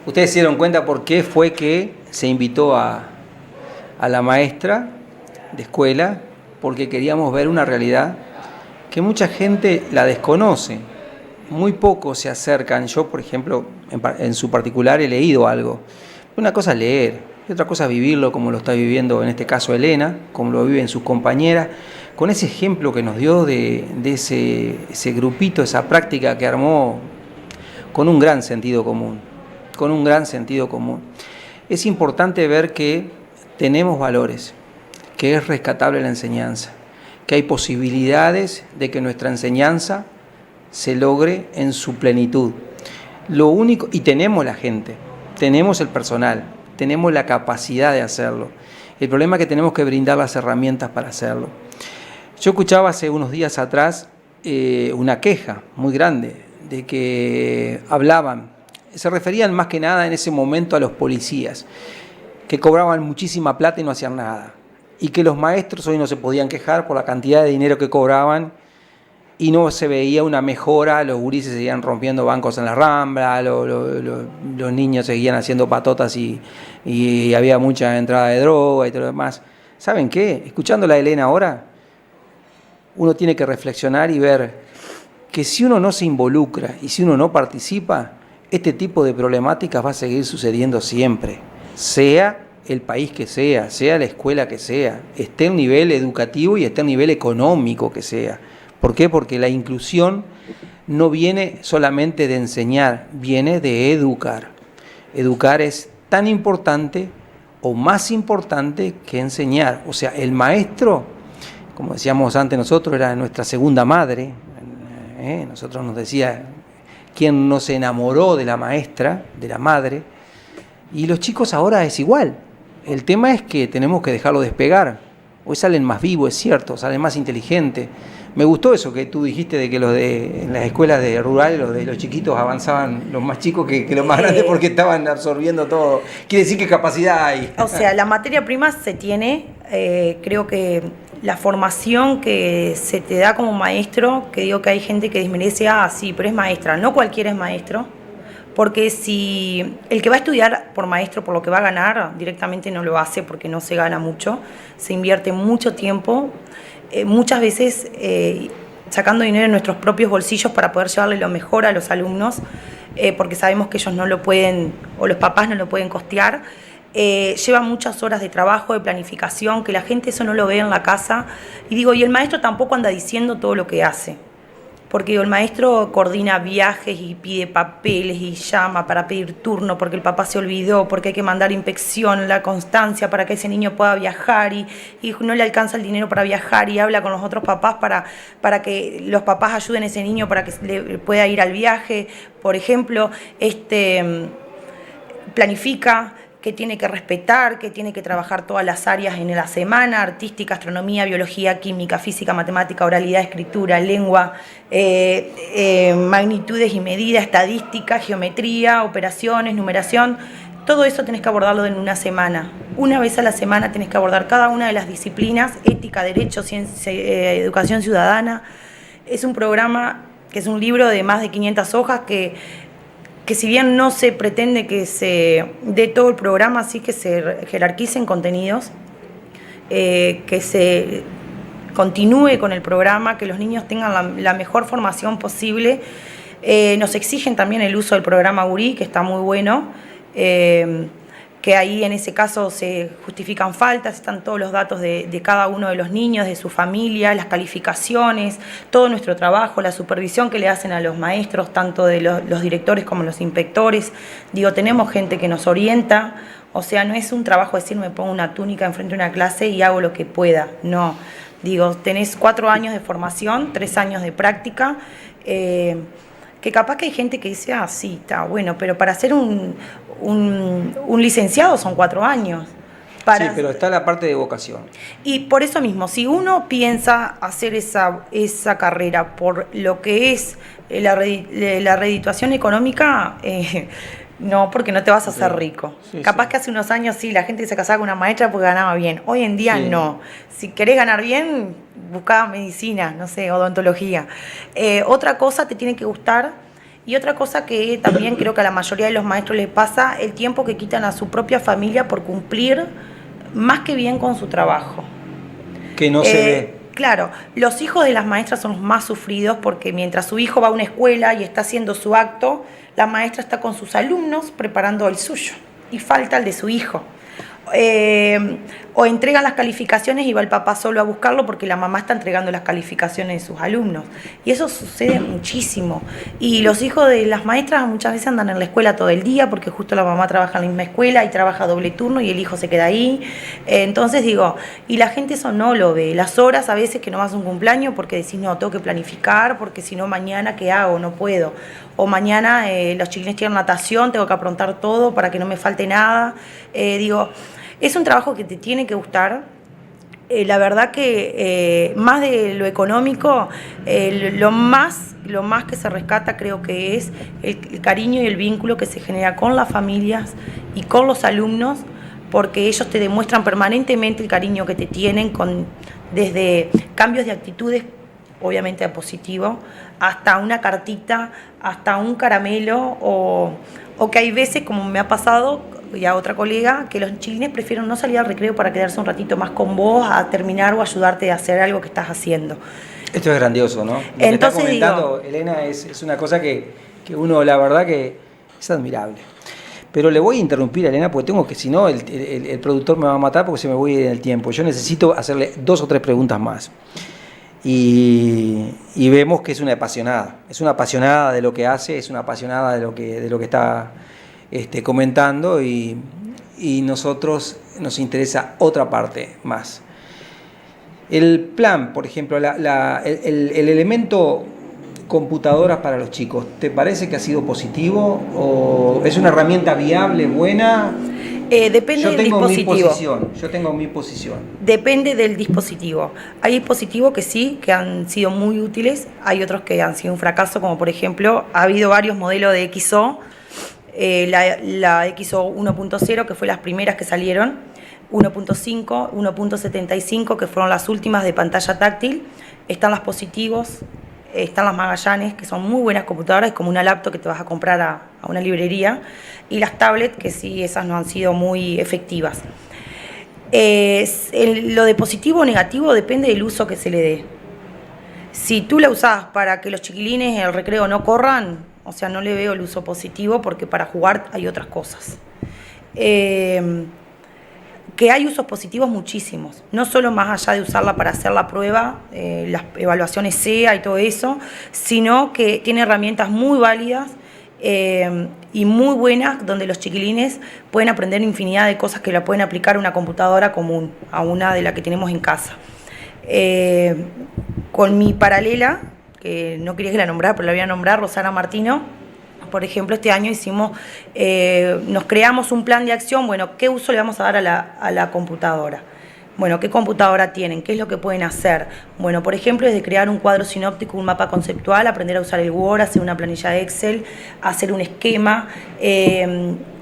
¿Ustedes se dieron cuenta por qué fue que se invitó a la maestra de escuela? Porque queríamos ver una realidad que mucha gente la desconoce. Muy pocos se acercan. Yo, por ejemplo, en su particular he leído algo. Una cosa es leer, y otra cosa es vivirlo como lo está viviendo en este caso Elena, como lo viven sus compañeras, con ese ejemplo que nos dio de ese grupito, esa práctica que armó con un gran sentido común, con un gran sentido común. Es importante ver que tenemos valores, que es rescatable la enseñanza, que hay posibilidades de que nuestra enseñanza se logre en su plenitud. Lo único, y tenemos la gente, tenemos el personal, tenemos la capacidad de hacerlo. El problema es que tenemos que brindar las herramientas para hacerlo. Yo escuchaba hace unos días atrás una queja muy grande de que hablaban, se referían más que nada en ese momento a los policías, que cobraban muchísima plata y no hacían nada, y que los maestros hoy no se podían quejar por la cantidad de dinero que cobraban y no se veía una mejora, los gurises seguían rompiendo bancos en la Rambla, los niños seguían haciendo patotas y había mucha entrada de droga y todo lo demás. ¿Saben qué? Escuchando a Elena ahora, uno tiene que reflexionar y ver que si uno no se involucra y si uno no participa, este tipo de problemáticas va a seguir sucediendo siempre, sea el país que sea la escuela que sea, esté el nivel educativo y esté el nivel económico que sea. ¿Por qué? Porque la inclusión no viene solamente de enseñar, viene de educar. Educar es tan importante o más importante que enseñar. O sea, el maestro, como decíamos antes nosotros, era nuestra segunda madre. Nosotros nos decía quién nos enamoró de la maestra, de la madre. Y los chicos ahora es igual. El tema es que tenemos que dejarlo despegar. Hoy salen más vivos, es cierto, salen más inteligentes. Me gustó eso que tú dijiste de que en las escuelas de rurales, los chiquitos avanzaban, los más chicos que los más grandes, porque estaban absorbiendo todo. Quiere decir que capacidad hay. O sea, la materia prima se tiene, creo que la formación que se te da como maestro, que digo que hay gente que desmerece, sí, pero es maestra. No cualquiera es maestro, porque si el que va a estudiar por maestro, por lo que va a ganar, directamente no lo hace porque no se gana mucho, se invierte mucho tiempo, muchas veces sacando dinero en nuestros propios bolsillos para poder llevarle lo mejor a los alumnos, porque sabemos que ellos no lo pueden, o los papás no lo pueden costear. Lleva muchas horas de trabajo, de planificación, que la gente eso no lo ve en la casa. Y digo, y el maestro tampoco anda diciendo todo lo que hace. Porque el maestro coordina viajes y pide papeles y llama para pedir turno porque el papá se olvidó, porque hay que mandar inspección, la constancia para que ese niño pueda viajar y no le alcanza el dinero para viajar y habla con los otros papás para que los papás ayuden a ese niño para que le pueda ir al viaje. Por ejemplo, planifica, que tiene que respetar, que tiene que trabajar todas las áreas en la semana: artística, astronomía, biología, química, física, matemática, oralidad, escritura, lengua, magnitudes y medidas, estadística, geometría, operaciones, numeración. Todo eso tenés que abordarlo en una semana. Una vez a la semana tenés que abordar cada una de las disciplinas: ética, derecho, ciencia, educación ciudadana. Es un programa que es un libro de más de 500 hojas que si bien no se pretende que se dé todo el programa, sí que se jerarquicen contenidos, que se continúe con el programa, que los niños tengan la mejor formación posible, Nos exigen también el uso del programa URI, que está muy bueno, que ahí en ese caso se justifican faltas, están todos los datos de cada uno de los niños, de su familia, las calificaciones, todo nuestro trabajo, la supervisión que le hacen a los maestros, tanto de los directores como los inspectores. Digo, tenemos gente que nos orienta, o sea, no es un trabajo decir me pongo una túnica enfrente de una clase y hago lo que pueda, no. Digo, tenés 4 años de formación, 3 años de práctica, que capaz que hay gente que dice, ah, sí, está bueno, pero para ser un licenciado son 4 años. Sí, pero está la parte de vocación. Y por eso mismo, si uno piensa hacer esa carrera por lo que es la redituación económica, no, porque no te vas a hacer rico. Sí, Capaz sí. que hace unos años sí, la gente se casaba con una maestra porque ganaba bien. Hoy en día Sí. no. Si querés ganar bien, buscá medicina, no sé, odontología. Otra cosa te tiene que gustar. Y otra cosa que también creo que a la mayoría de los maestros les pasa, el tiempo que quitan a su propia familia por cumplir más que bien con su trabajo. Que no se ve. Claro, los hijos de las maestras son los más sufridos porque mientras su hijo va a una escuela y está haciendo su acto, la maestra está con sus alumnos preparando el suyo y falta el de su hijo. O entregan las calificaciones y va el papá solo a buscarlo porque la mamá está entregando las calificaciones de sus alumnos. Y eso sucede muchísimo. Y los hijos de las maestras muchas veces andan en la escuela todo el día porque justo la mamá trabaja en la misma escuela y trabaja doble turno y el hijo se queda ahí. Entonces digo, y la gente eso no lo ve. Las horas a veces que no vas a un cumpleaños porque decís, no, tengo que planificar porque si no mañana, ¿qué hago? No puedo. O mañana los chiquilines tienen natación, tengo que aprontar todo para que no me falte nada. Digo, es un trabajo que te tiene que gustar. La verdad que más de lo económico, lo más que se rescata creo que es el cariño y el vínculo que se genera con las familias y con los alumnos, porque ellos te demuestran permanentemente el cariño que te tienen, desde cambios de actitudes, obviamente a positivo, hasta una cartita, hasta un caramelo, o que hay veces, como me ha pasado, y a otra colega, que los chiquilines prefieren no salir al recreo para quedarse un ratito más con vos, a terminar o ayudarte a hacer algo que estás haciendo. Esto es grandioso, ¿no? Lo que está comentando Elena es una cosa que uno, la verdad que es admirable. Pero le voy a interrumpir a Elena porque tengo que, si no, el productor me va a matar porque se me voy en el tiempo. Yo necesito hacerle 2 o 3 preguntas más. Y vemos que es una apasionada de lo que hace, es una apasionada de lo que está comentando y nosotros nos interesa otra parte más. El plan, por ejemplo, el elemento computadoras para los chicos, ¿te parece que ha sido positivo o es una herramienta viable, buena? Depende del dispositivo. Yo tengo mi posición. Depende del dispositivo. Hay dispositivos que sí, que han sido muy útiles, hay otros que han sido un fracaso, como por ejemplo, ha habido varios modelos de XO, la XO 1.0, que fue las primeras que salieron, 1.5, 1.75, que fueron las últimas de pantalla táctil, están las Positivos, están las Magallanes, que son muy buenas computadoras, es como una laptop que te vas a comprar a una librería, y las tablets, que sí, esas no han sido muy efectivas. Lo de positivo o negativo depende del uso que se le dé. Si tú la usás para que los chiquilines en el recreo no corran, o sea, no le veo el uso positivo porque para jugar hay otras cosas. Que hay usos positivos muchísimos, no solo más allá de usarla para hacer la prueba, las evaluaciones SEA y todo eso, sino que tiene herramientas muy válidas y muy buenas donde los chiquilines pueden aprender infinidad de cosas que la pueden aplicar a una computadora común, a una de la que tenemos en casa. Con mi paralela, que no quería que la nombrara, pero la voy a nombrar, Rosana Martino. Por ejemplo, este año nos creamos un plan de acción. Bueno, ¿qué uso le vamos a dar a la computadora? Bueno, ¿qué computadora tienen? ¿Qué es lo que pueden hacer? Bueno, por ejemplo, desde crear un cuadro sinóptico, un mapa conceptual, aprender a usar el Word, hacer una planilla de Excel, hacer un esquema,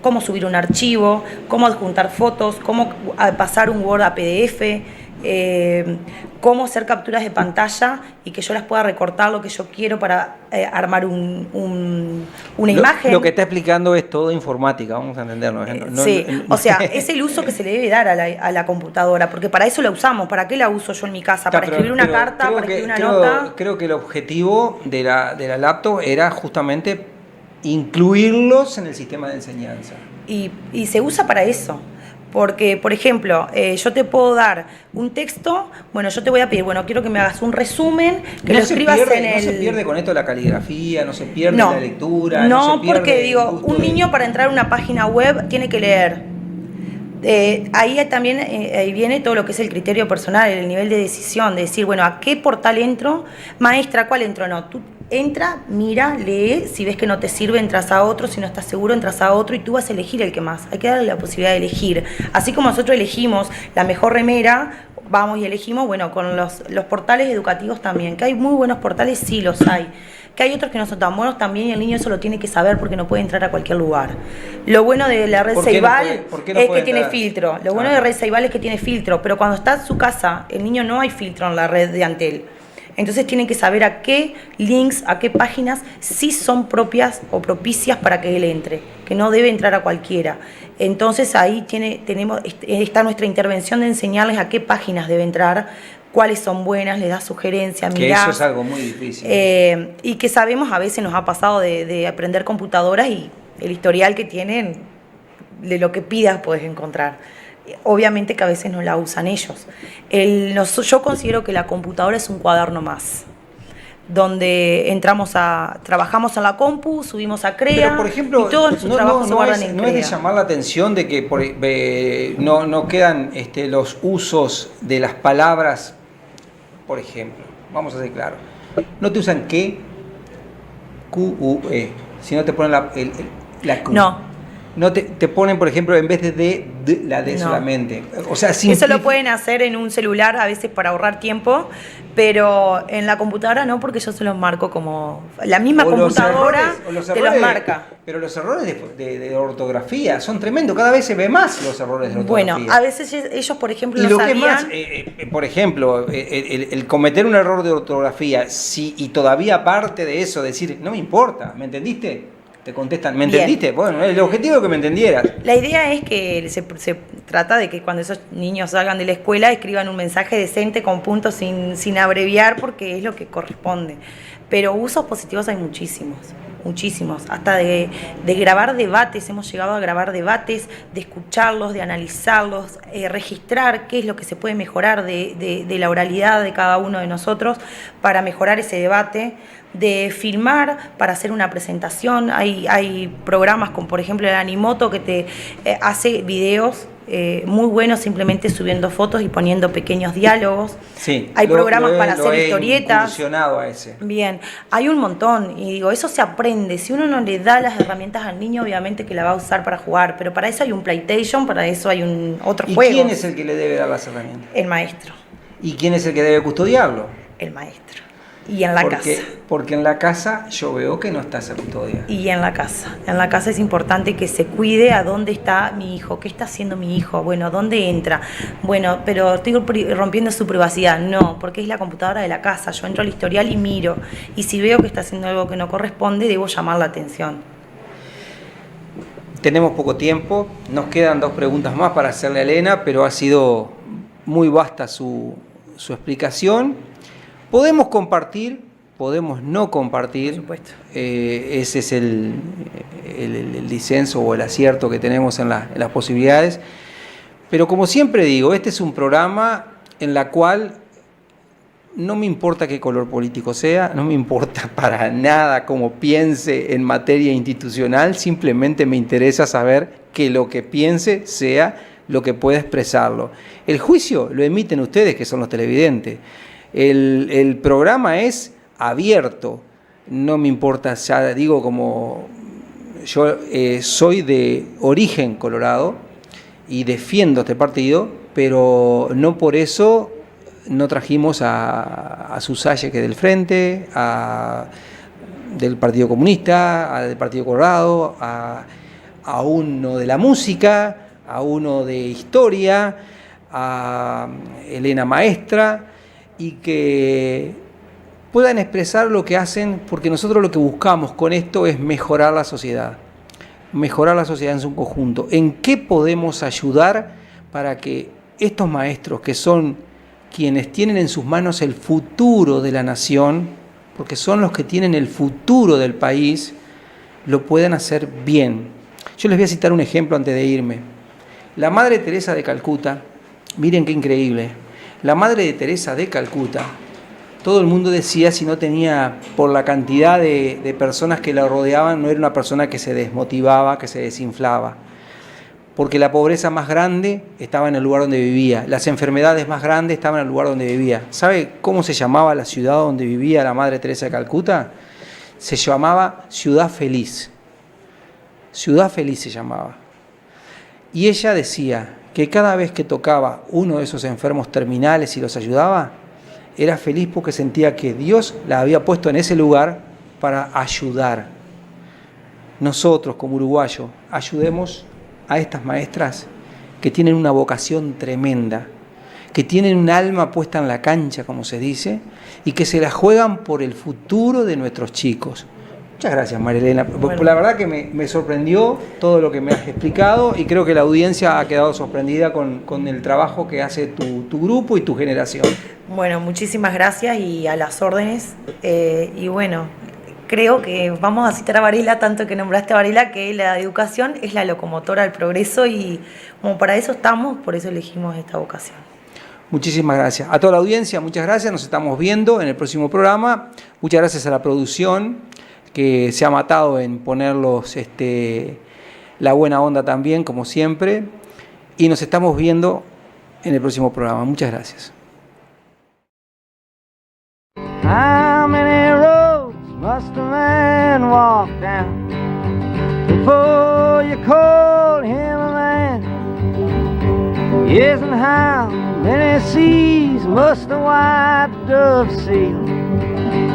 cómo subir un archivo, cómo adjuntar fotos, cómo pasar un Word a PDF. cómo hacer capturas de pantalla y que yo las pueda recortar lo que yo quiero para armar una imagen. Lo que está explicando es todo informática, vamos a entenderlo. Sí, o sea, es el uso que se le debe dar a la computadora, porque para eso la usamos. ¿Para qué la uso yo en mi casa? ¿Para escribir una carta? ¿Para escribir una nota? Creo que el objetivo de la laptop era justamente incluirlos en el sistema de enseñanza. Y se usa para eso. Porque, por ejemplo, yo te puedo dar un texto, bueno, yo te voy a pedir, bueno, quiero que me hagas un resumen, que lo escribas en el... No se pierde con esto la caligrafía, no se pierde la lectura. No, porque digo, un niño para entrar a una página web tiene que leer. Ahí también ahí viene todo lo que es el criterio personal, el nivel de decisión, de decir, bueno, ¿a qué portal entro? Maestra, ¿cuál entro? No, tú entra, mira, lee, si ves que no te sirve, entras a otro, si no estás seguro, entras a otro y tú vas a elegir el que más. Hay que darle la posibilidad de elegir. Así como nosotros elegimos la mejor remera, vamos y elegimos, bueno, con los portales educativos también, que hay muy buenos portales, sí los hay. Que hay otros que no son tan buenos también y el niño eso lo tiene que saber porque no puede entrar a cualquier lugar. Lo bueno de la red Ceibal es que tiene filtro. Lo bueno de red Ceibal es que tiene filtro, pero cuando está en su casa, el niño no hay filtro en la red de Antel. Entonces tienen que saber a qué links, a qué páginas sí son propias o propicias para que él entre, que no debe entrar a cualquiera. Entonces ahí está nuestra intervención de enseñarles a qué páginas debe entrar, cuáles son buenas, les da sugerencias, mirá. Que eso es algo muy difícil. Y que sabemos, a veces nos ha pasado de aprender computadoras y el historial que tienen, de lo que pidas puedes encontrar. Obviamente que a veces no la usan ellos. Yo considero que la computadora es un cuaderno más, donde trabajamos en la compu, subimos a CREA. Pero, por ejemplo, y todos nuestros trabajos se guardan en CREA. ¿No es de llamar la atención de que no quedan los usos de las palabras? Por ejemplo, vamos a ser claros, no te usan que, Q-U-E, sino te ponen la Q. No te ponen, por ejemplo, en vez de la D solamente. O sea, eso lo pueden hacer en un celular a veces para ahorrar tiempo, pero en la computadora no, porque yo se los marco como... La misma computadora te los marca. Pero los errores de ortografía son tremendos. Cada vez se ve más los errores de ortografía. Bueno, a veces ellos, por ejemplo, y lo que más, por ejemplo, el cometer un error de ortografía, y todavía aparte de eso decir, no me importa, ¿me entendiste? Te contestan, ¿me entendiste? Bueno, el objetivo es que me entendieras. La idea es que se trata de que cuando esos niños salgan de la escuela escriban un mensaje decente con puntos sin abreviar, porque es lo que corresponde. Pero usos positivos hay muchísimos. Hasta de grabar debates, hemos llegado a grabar debates, de escucharlos, de analizarlos, registrar qué es lo que se puede mejorar de la oralidad de cada uno de nosotros para mejorar ese debate, de filmar para hacer una presentación. Hay programas como por ejemplo el Animoto que te hace videos muy buenos simplemente subiendo fotos y poniendo pequeños diálogos. Sí, hay programas para hacer historietas. A ese. Bien, hay un montón y digo, eso se aprende. Si uno no le da las herramientas al niño, obviamente que la va a usar para jugar, pero para eso hay un PlayStation, para eso hay otro juego. ¿Y quién es el que le debe dar las herramientas? El maestro. ¿Y quién es el que debe custodiarlo? El maestro. Y en la casa. Porque en la casa yo veo que no está esa custodia. Y en la casa. En la casa es importante que se cuide a dónde está mi hijo, qué está haciendo mi hijo, bueno, dónde entra. Bueno, pero estoy rompiendo su privacidad. No, porque es la computadora de la casa. Yo entro al historial y miro. Y si veo que está haciendo algo que no corresponde, debo llamar la atención. Tenemos poco tiempo. Nos quedan 2 preguntas más para hacerle a Elena, pero ha sido muy vasta su explicación. Podemos compartir, podemos no compartir. Por supuesto. Ese es el disenso o el acierto que tenemos en las posibilidades. Pero como siempre digo, este es un programa en el cual no me importa qué color político sea, no me importa para nada cómo piense en materia institucional, simplemente me interesa saber que lo que piense sea lo que pueda expresarlo. El juicio lo emiten ustedes, que son los televidentes. El programa es abierto, no me importa, ya digo, como yo soy de origen colorado y defiendo este partido, pero no por eso no trajimos a Susaye, que es del Frente, del Partido Comunista, del Partido Colorado, a uno de la música, a uno de historia, a Elena Maestra, y que puedan expresar lo que hacen, porque nosotros lo que buscamos con esto es mejorar la sociedad en su conjunto. ¿En qué podemos ayudar para que estos maestros, que son quienes tienen en sus manos el futuro de la nación, porque son los que tienen el futuro del país, lo puedan hacer bien? Yo les voy a citar un ejemplo antes de irme. La Madre Teresa de Calcuta, miren qué increíble, la Madre de Teresa de Calcuta, todo el mundo decía, si no tenía, por la cantidad de personas que la rodeaban, no era una persona que se desmotivaba, que se desinflaba. Porque la pobreza más grande estaba en el lugar donde vivía, las enfermedades más grandes estaban en el lugar donde vivía. ¿Sabe cómo se llamaba la ciudad donde vivía la Madre Teresa de Calcuta? Se llamaba Ciudad Feliz. Ciudad Feliz se llamaba. Y ella decía que cada vez que tocaba uno de esos enfermos terminales y los ayudaba, era feliz porque sentía que Dios la había puesto en ese lugar para ayudar. Nosotros, como uruguayos, ayudemos a estas maestras que tienen una vocación tremenda, que tienen un alma puesta en la cancha, como se dice, y que se la juegan por el futuro de nuestros chicos. Muchas gracias, María Elena. Bueno, la verdad que me sorprendió todo lo que me has explicado, y creo que la audiencia ha quedado sorprendida con el trabajo que hace tu grupo y tu generación. Bueno, muchísimas gracias y a las órdenes. Y bueno, creo que vamos a citar a Varela, tanto que nombraste a Varela, que la educación es la locomotora del progreso, y como para eso estamos, por eso elegimos esta vocación. Muchísimas gracias. A toda la audiencia, muchas gracias. Nos estamos viendo en el próximo programa. Muchas gracias a la producción, que se ha matado en ponerlos la buena onda también, como siempre. Y nos estamos viendo en el próximo programa. Muchas gracias. How many roads must a man walk down before you call him a man? Yes, and how many seas must a white dove sail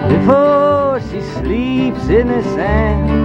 before she sleeps in the sand?